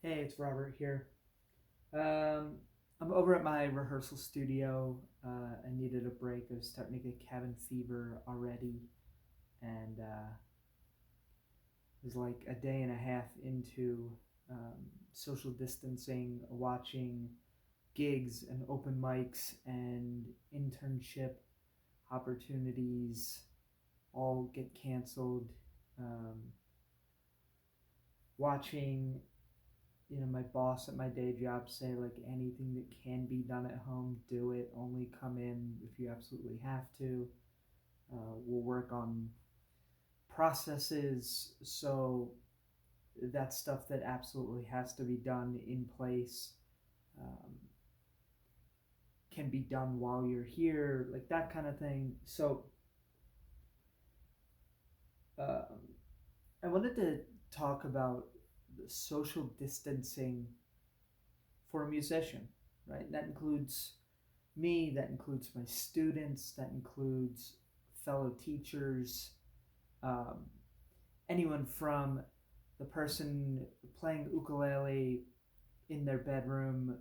Hey, it's Robert here. Um, I'm over at my rehearsal studio. I needed a break. I was starting to get cabin fever already, and it was like a day and a half into social distancing, watching gigs and open mics and internship opportunities all get canceled. Um, Watching my boss at my day job say like anything that can be done at home, do it. Only come in if you absolutely have to. We'll work on processes, so that stuff that absolutely has to be done in place um, can be done while you're here, like that kind of thing. So um, I wanted to talk about the social distancing for a musician, right? And that includes me, that includes my students, that includes fellow teachers, um, anyone from the person playing ukulele in their bedroom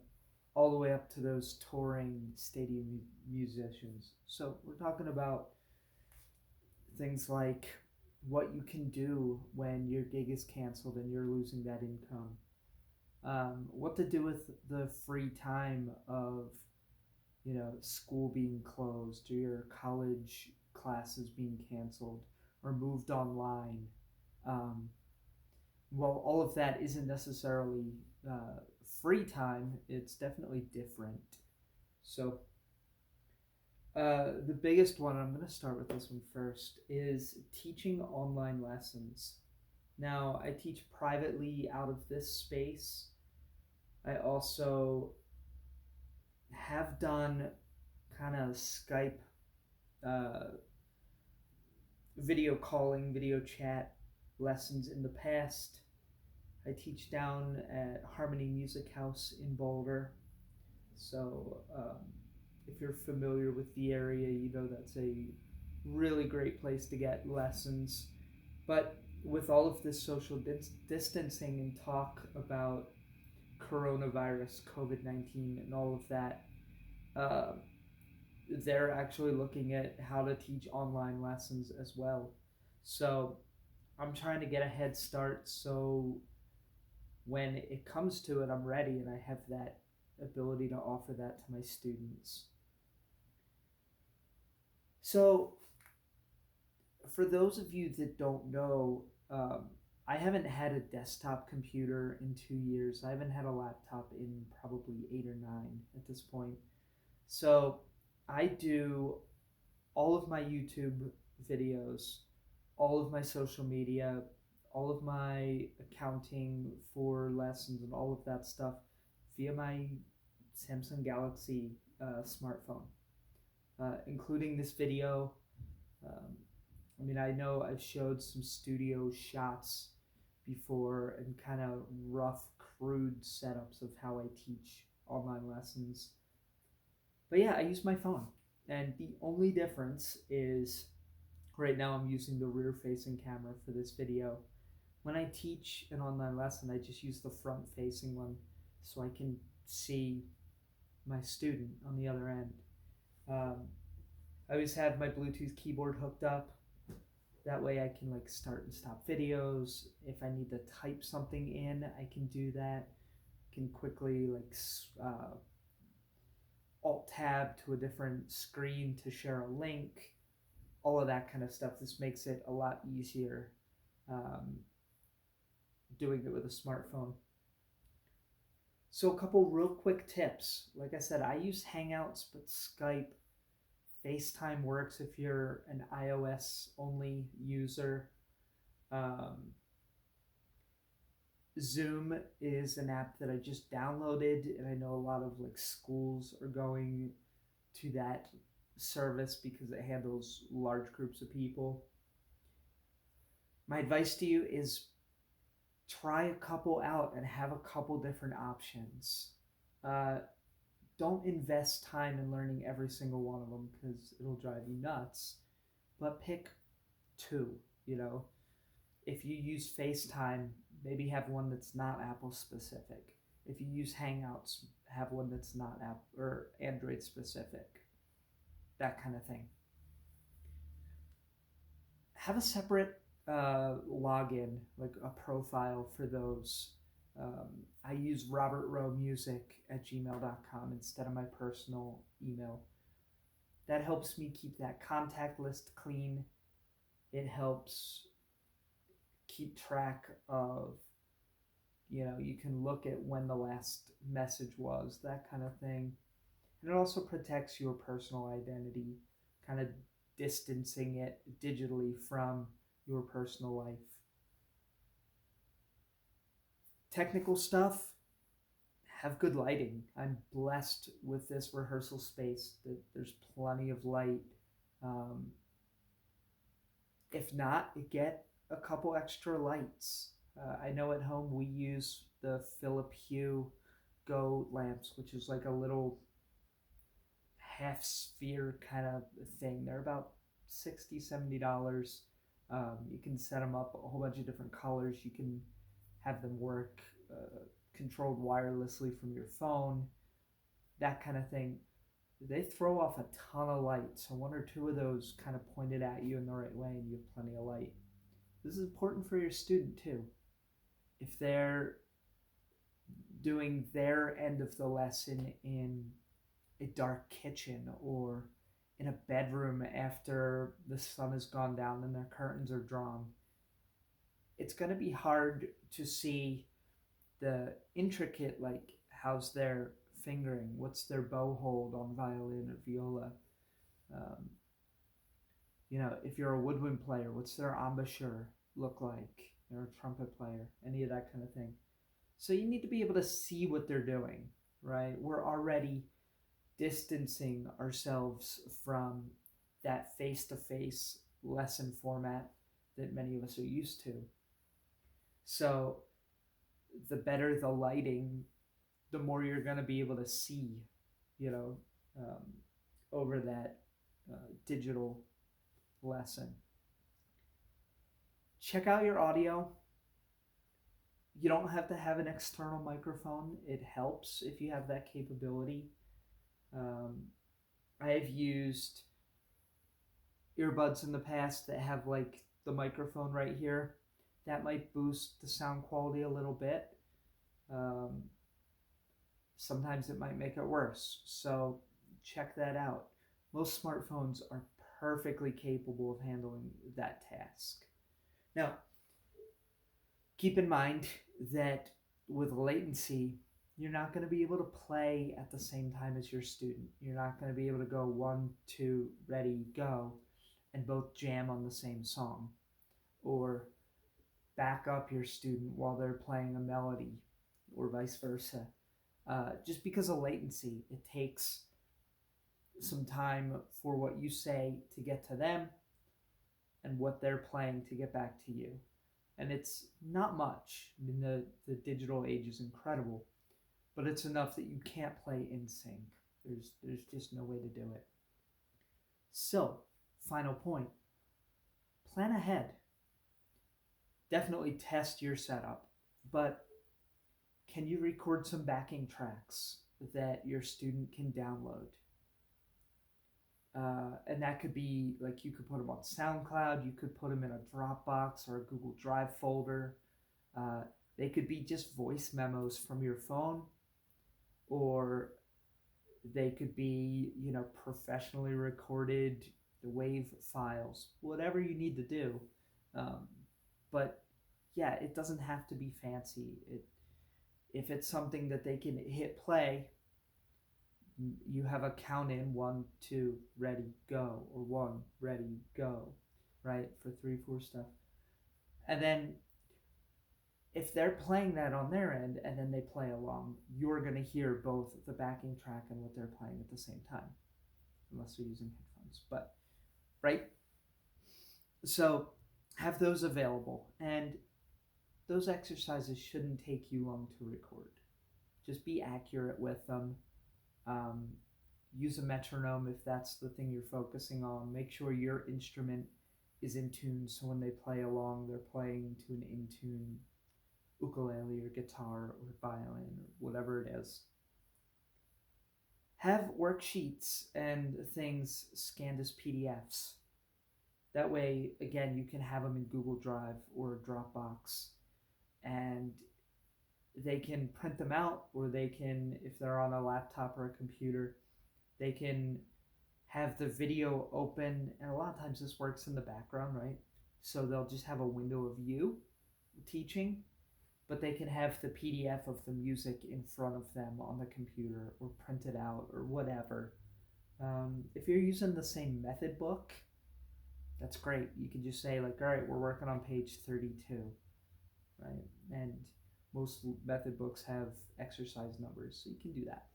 all the way up to those touring stadium musicians. So we're talking about things like what you can do when your gig is canceled and you're losing that income. What to do with the free time of school being closed or your college classes being canceled or moved online. Um, well, all of that isn't necessarily free time, it's definitely different. So, the biggest one, I'm going to start with this one first, is teaching online lessons. Now, I teach privately out of this space. I also have done kind of Skype uh, video calling, video chat lessons in the past. I teach down at Harmony Music House in Boulder. So if you're familiar with the area, you know that's a really great place to get lessons. But with all of this social distancing and talk about coronavirus, COVID 19, and all of that, uh, they're actually looking at how to teach online lessons as well. So I'm trying to get a head start so when it comes to it, I'm ready and I have that ability to offer that to my students. So, for those of you that don't know, I haven't had a desktop computer in 2 years. I haven't had a laptop in probably 8 or 9 at this point. So, I do all of my YouTube videos, all of my social media, all of my accounting for lessons, and all of that stuff via my Samsung Galaxy smartphone, including this video. Um, I mean, I know I've showed some studio shots before and kind of rough, crude setups of how I teach online lessons. But yeah, I use my phone. And the only difference is right now I'm using the rear facing camera for this video. When I teach an online lesson, I just use the front facing one so I can see my student on the other end. Um, I always have my Bluetooth keyboard hooked up. That way I can like start and stop videos. If I need to type something in, I can do that. I can quickly like alt tab to a different screen to share a link. All of that kind of stuff. This makes it a lot easier um, doing it with a smartphone. So, a couple real quick tips. Like I said, I use Hangouts, but Skype, FaceTime works if you're an iOS only user. Um, Zoom is an app that I just downloaded, and I know a lot of like schools are going to that service because it handles large groups of people. My advice to you is try a couple out and have a couple different options. Uh, don't invest time in learning every single one of them because it'll drive you nuts. But pick two. You know, if you use FaceTime, maybe have one that's not Apple specific. If you use Hangouts, have one that's not Apple or Android specific. That kind of thing. Have a separate login, like a profile for those. I use robertrowemusic@gmail.com instead of my personal email. That helps me keep that contact list clean. It helps keep track of, you can look at when the last message was, that kind of thing. And it also protects your personal identity, kind of distancing it digitally from your personal life. Technical stuff, have good lighting. I'm blessed with this rehearsal space that there's plenty of light. Um, if not, get a couple extra lights. I know at home we use the Philip Hue Go lamps, which is like a little half sphere kind of thing. They're about $60-$70. You can set them up a whole bunch of different colors. You can have them work controlled wirelessly from your phone, that kind of thing. They throw off a ton of light, so one or two of those kind of pointed at you in the right way and you have plenty of light. This is important for your student too. If they're doing their end of the lesson in a dark kitchen or in a bedroom after the sun has gone down and their curtains are drawn, it's going to be hard to see the intricate, like how's their fingering, what's their bow hold on violin or viola. Um, if you're a woodwind player, what's their embouchure look like? Or a trumpet player, any of that kind of thing. So you need to be able to see what they're doing, right? We're already distancing ourselves from that face-to-face lesson format that many of us are used to. So the better the lighting, the more you're going to be able to see, over that digital lesson. Check out your audio. You don't have to have an external microphone. It helps if you have that capability. I have used earbuds in the past that have like the microphone right here. That might boost the sound quality a little bit. Sometimes it might make it worse. So check that out. Most smartphones are perfectly capable of handling that task. Now, keep in mind that with latency, you're not going to be able to play at the same time as your student. You're not going to be able to go 1, 2, ready, go, and both jam on the same song, or back up your student while they're playing a melody, or vice versa. Just because of latency, it takes some time for what you say to get to them and what they're playing to get back to you. And it's not much. I mean, the digital age is incredible, but it's enough that you can't play in sync. There's just no way to do it. So, final point, plan ahead. Definitely test your setup, but can you record some backing tracks that your student can download? And that could be like, you could put them on SoundCloud, you could put them in a Dropbox or a Google Drive folder. They could be just voice memos from your phone, or they could be, professionally recorded WAV files, whatever you need to do. But yeah, it doesn't have to be fancy. If it's something that they can hit play, you have a count in 1, 2, ready, go, or 1, ready, go, right? For 3, 4 stuff. And then if they're playing that on their end and then they play along, you're going to hear both the backing track and what they're playing at the same time, unless they're using headphones. But, right? So have those available. And those exercises shouldn't take you long to record. Just be accurate with them. Use a metronome if that's the thing you're focusing on. Make sure your instrument is in tune, so when they play along, they're playing to an in tune ukulele or guitar or violin or whatever it is, have worksheets and things scanned as PDFs. That way, again, you can have them in Google Drive or Dropbox, and they can print them out, or they can, if they're on a laptop or a computer, they can have the video open. And a lot of times this works in the background, right? So they'll just have a window of you teaching, but they can have the PDF of the music in front of them on the computer or print it out or whatever. If you're using the same method book, that's great. You can just say, like, all right, we're working on page 32, right? And most method books have exercise numbers, so you can do that.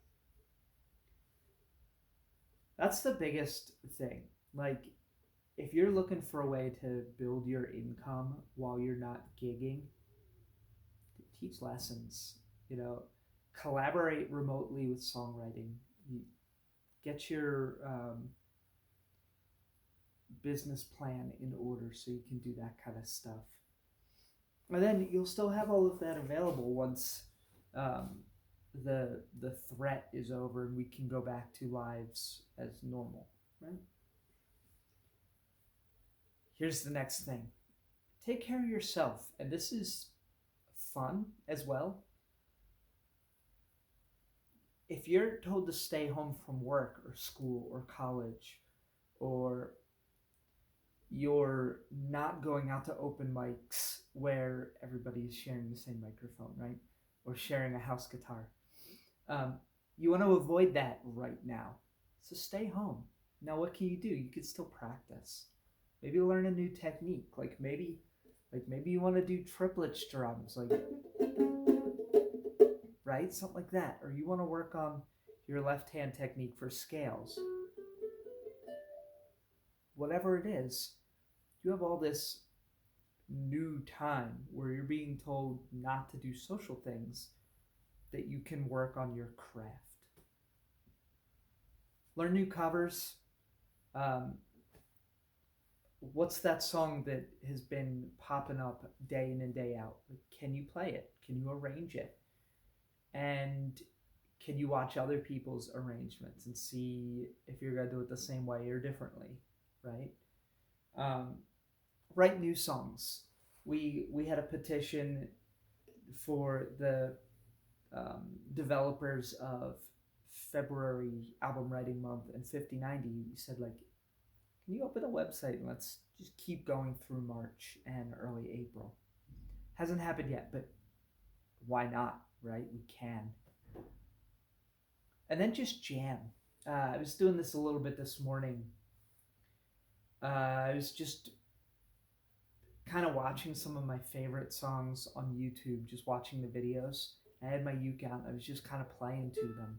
That's the biggest thing. Like, if you're looking for a way to build your income while you're not gigging, teach lessons, you know, collaborate remotely with songwriting. You get your business plan in order so you can do that kind of stuff. And then you'll still have all of that available once the threat is over and we can go back to lives as normal, right? Here's the next thing. Take care of yourself. And this is fun as well. If you're told to stay home from work or school or college, or you're not going out to open mics where everybody's sharing the same microphone, right? Or sharing a house guitar. You want to avoid that right now. So stay home. Now, what can you do? You can still practice. Maybe learn a new technique. Like maybe you want to do triplet strums, like, right? Something like that. Or you want to work on your left hand technique for scales. Whatever it is, you have all this new time where you're being told not to do social things that you can work on your craft. Learn new covers. What's that song that has been popping up day in and day out? Can you play it? Can you arrange it? And can you watch other people's arrangements and see if you're going to do it the same way or differently, right? Write new songs. We had a petition for the developers of February album writing month and 5090. We said, like, can you open a website and let's just keep going through March and early April? Hasn't happened yet, but why not, right? We can. And then just jam. I was doing this a little bit this morning. I was just kind of watching some of my favorite songs on YouTube, just watching the videos. I had my uke out and I was just kind of playing to them.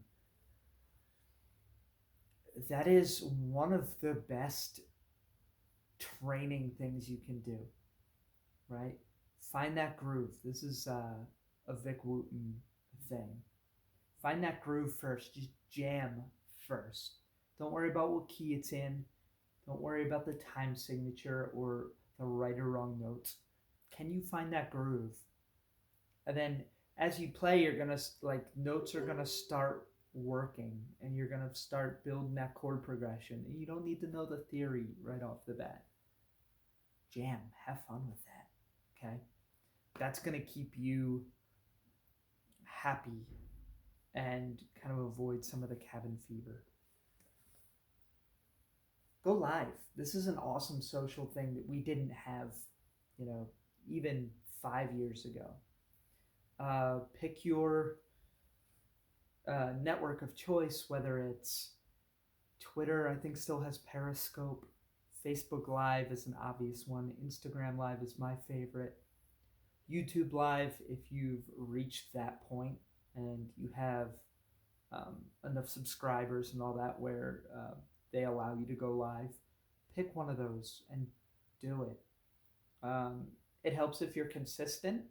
That is one of the best training things you can do, right? Find that groove. This is a Vic Wooten thing. Find that groove first. Just jam first. Don't worry about what key it's in. Don't worry about the time signature or the right or wrong notes. Can you find that groove? And then as you play, you're gonna, like, notes are gonna start working and you're gonna start building that chord progression. And you don't need to know the theory right off the bat. Jam, have fun with that, okay? That's gonna keep you happy and kind of avoid some of the cabin fever. Go live. This is an awesome social thing that we didn't have, even 5 years ago. Pick your network of choice, whether it's Twitter, I think still has Periscope. Facebook Live is an obvious one. Instagram Live is my favorite. YouTube Live, if you've reached that point and you have enough subscribers and all that where they allow you to go live, pick one of those and do it. It helps if you're consistent.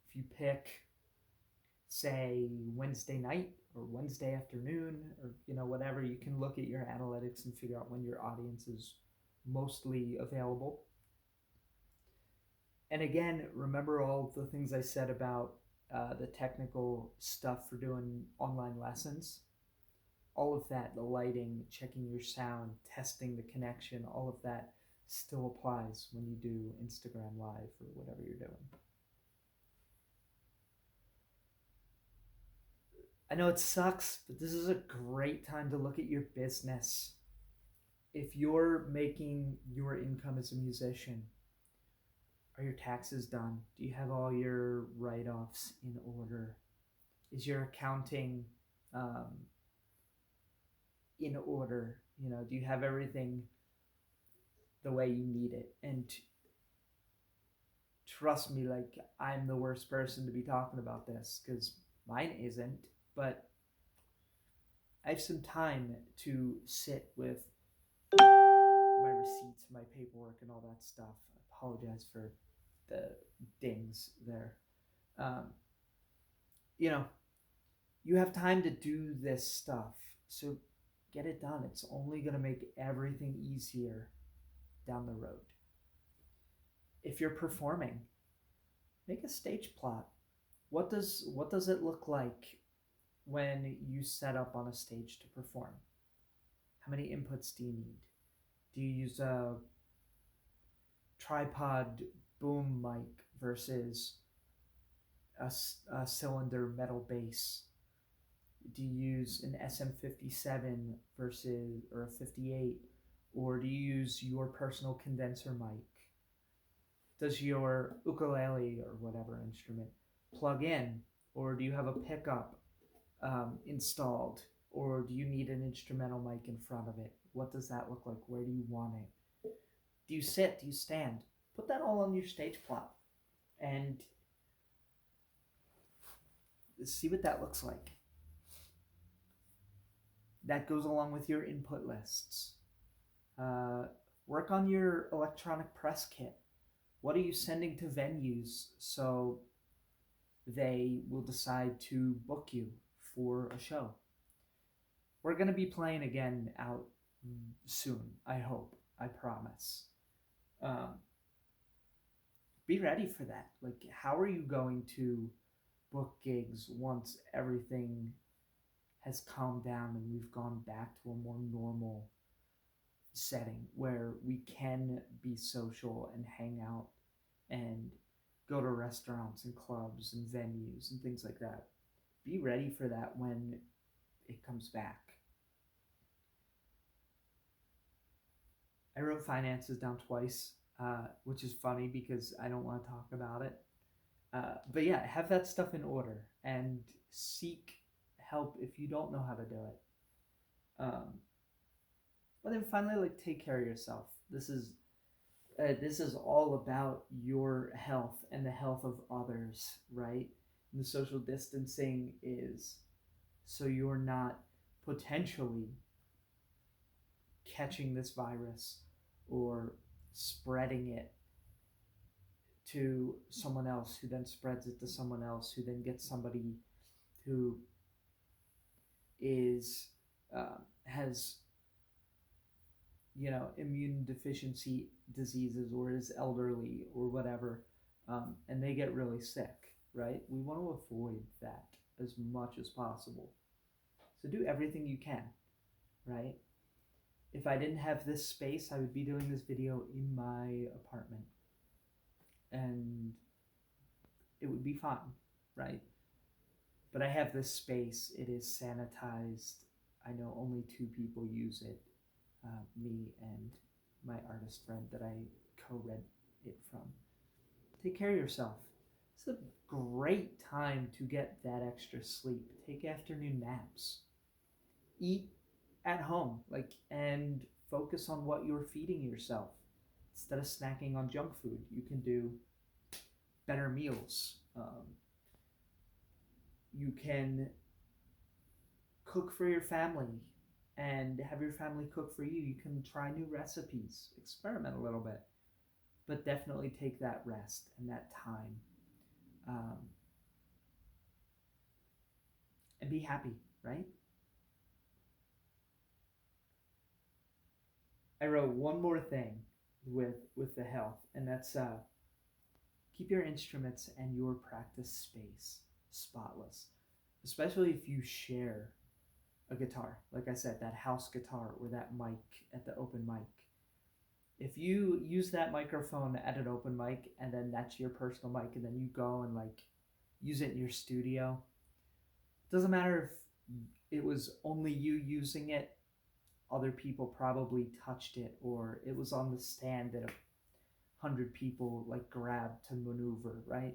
If you pick, say, Wednesday night or Wednesday afternoon or whatever, you can look at your analytics and figure out when your audience is mostly available. And again, remember all the things I said about the technical stuff for doing online lessons? All of that, the lighting, checking your sound, testing the connection, all of that still applies when you do Instagram Live or whatever you're doing. I know it sucks, but this is a great time to look at your business. If you're making your income as a musician, are your taxes done? Do you have all your write offs in order? Is your accounting um, in order? Do you have everything the way you need it? And trust me, like, I'm the worst person to be talking about this because mine isn't. But I have some time to sit with my receipts, my paperwork, and all that stuff. I apologize for the dings there. Um, you know, you have time to do this stuff, so get it done. It's only going to make everything easier down the road. If you're performing, make a stage plot. What does it look like when you set up on a stage to perform? How many inputs do you need? Do you use a tripod boom mic versus a cylinder metal bass? Do you use an SM57 versus or a 58, or do you use your personal condenser mic? Does your ukulele or whatever instrument plug in, or do you have a pickup installed, or do you need an instrumental mic in front of it? What does that look like? Where do you want it? Do you sit? Do you stand? Put that all on your stage plot and see what that looks like. That goes along with your input lists. Work on your electronic press kit. What are you sending to venues so they will decide to book you for a show? We're going to be playing again out soon, I hope. I promise. Um, be ready for that. Like, how are you going to book gigs once everything has calmed down and we've gone back to a more normal setting where we can be social and hang out and go to restaurants and clubs and venues and things like that? Be ready for that when it comes back. I wrote finances down twice, which is funny because I don't want to talk about it. But yeah, have that stuff in order and seek help if you don't know how to do it. But then finally, like, take care of yourself. This is all about your health and the health of others, right? And the social distancing is so you're not potentially catching this virus or spreading it to someone else who then spreads it to someone else who then gets somebody who is has immune deficiency diseases or is elderly or whatever, and they get really sick, right? We want to avoid that as much as possible. So do everything you can, right? If I didn't have this space, I would be doing this video in my apartment and it would be fine, right? But I have this space. It is sanitized. I know only 2 people use it, me and my artist friend that I co-rent it from. Take care of yourself. It's a great time to get that extra sleep. Take afternoon naps. Eat at home, and focus on what you're feeding yourself. Instead of snacking on junk food, you can do better meals. You can cook for your family and have your family cook for you. You can try new recipes, experiment a little bit, but definitely take that rest and that time, um, and be happy, right? I wrote one more thing with the health, and that's keep your instruments and your practice space spotless, especially if you share a guitar. Like I said, that house guitar or that mic at the open mic. If you use that microphone at an open mic and then that's your personal mic and then you go and like use it in your studio, it doesn't matter if it was only you using it, other people probably touched it, or it was on the stand that 100 people like grabbed to maneuver, right?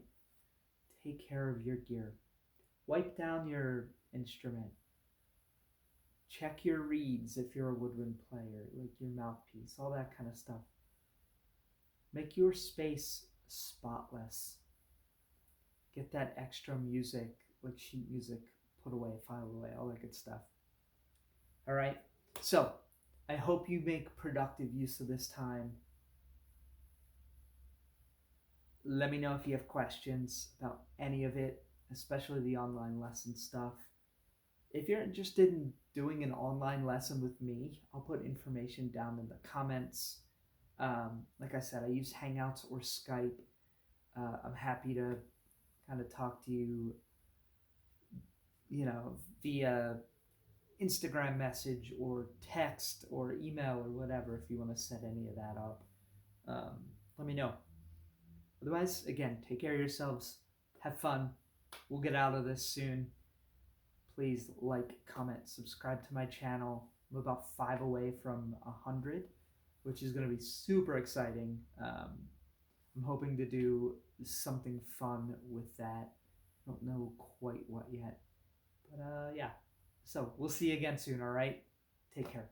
Take care of your gear. Wipe down your instrument. Check your reeds if you're a woodwind player, like your mouthpiece, all that kind of stuff. Make your space spotless. Get that extra music, like sheet music, put away, file away, all that good stuff. All right? So, I hope you make productive use of this time. Let me know if you have questions about any of it, especially the online lesson stuff. If you're interested in doing an online lesson with me, I'll put information down in the comments. Like I said, I use Hangouts or Skype. I'm happy to kind of talk to you, via Instagram message or text or email or whatever if you want to set any of that up. Let me know. Otherwise, again, take care of yourselves. Have fun. We'll get out of this soon. Please like, comment, subscribe to my channel. I'm about 5 away from 100, which is going to be super exciting. I'm hoping to do something fun with that. I don't know quite what yet. But yeah. So we'll see you again soon, all right? Take care.